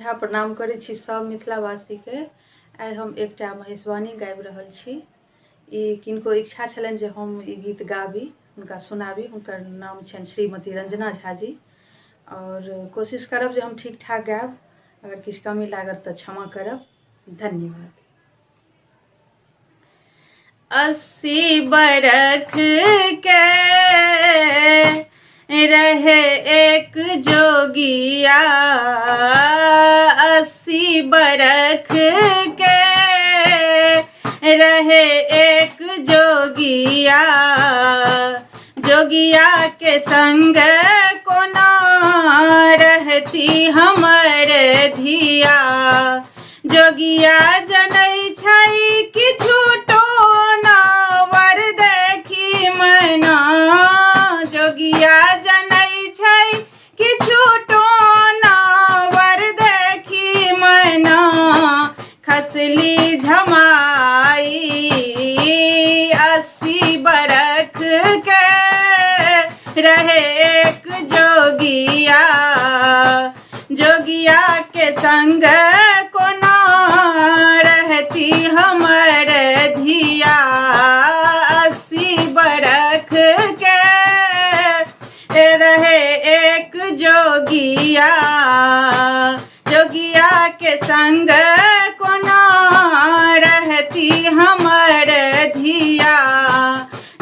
श्रद्धा प्रणाम करै छी सब मिथिलावासी के। आइ हम एकटा महेशवाणी गाबि रहल छी। किनको इच्छा छलनि जे हम ई गीत गाबी, हुनका सुनाबी। हुनकर नाम छनि श्रीमती रंजना झा जी। और कोशिश करब जे हम ठीक ठाक गायब, अगर किछु कमी लागत तऽ क्षमा करब। धन्यवाद। 80 बरख के रहे एक जोगिया, 80 बरख के रहे एक जोगिया। जोगिया के संग कोना रहती हमर धिया। जोगिया जनै छै कि झूठो ना वर देखी मैना। जोगिया जनै छै कि झूठो ना वर देखी मैना। खसली झमाई 80 बरख के रहे एक जोगिया। जोगिया के संग कोना रहती हमर धिया। 80 बरख के रहे एक जोगिया। जोगिया के संग कोना रहती हमर धिया।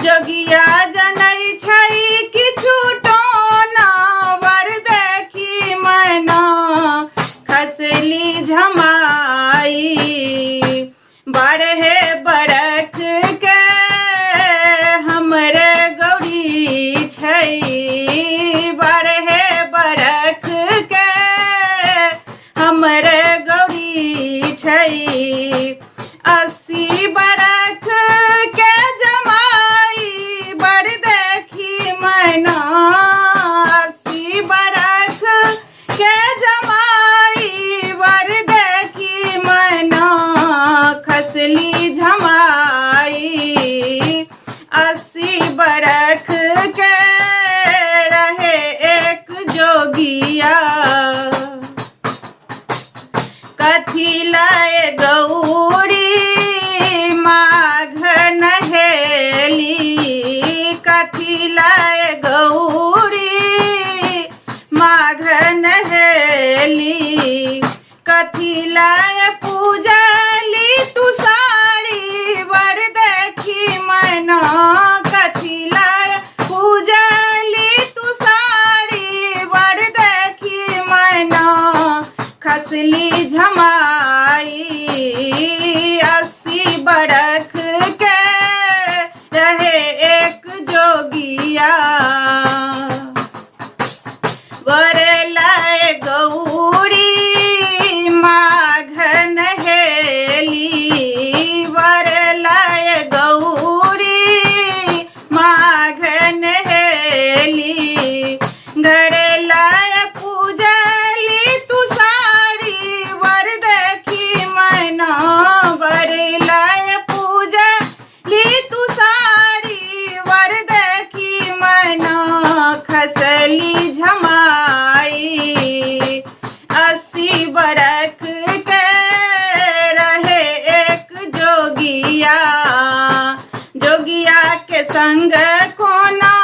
जोगिया जनै छै कि झूठो ना वर देखी मैना। खसली झमाई 12 बरख के हमर गौरी छै। 12 बरख के हमर गौरी छै। 80 बरख के जमाई वर देखी मैना। 80 बरख के जमाई वर देखी मैना। खसली झमाई 80 बरख के रहे एक जोगिया। कथी लाए गौरी माघ नहेली। कथी लाए गौरी माघ नहेली। कथी लाए पूजली तू साड़ी वर देखी मैना। कथी लाए पूजली तू साड़ी वर देखी मैना। खसली झमाई 80 बरख के रहे एक जोगिया। वर लाए गौरी माघ नहेली। वर लाए गौरी माघ नहेली। घर लाए पूजली तू साड़ी वर देखी मैना। वर लाए पूजली तू साड़ी वर देखी मैना। खसली झमाई 80 बरख के रहे एक जोगिया। जोगिया के संग कोना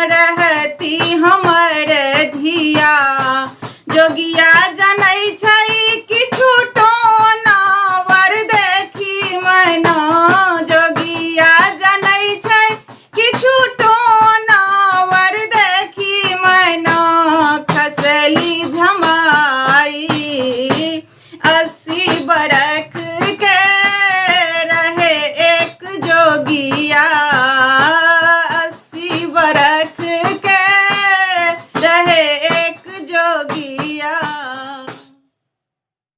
रहती हमर धिया। जोगिया जनै छै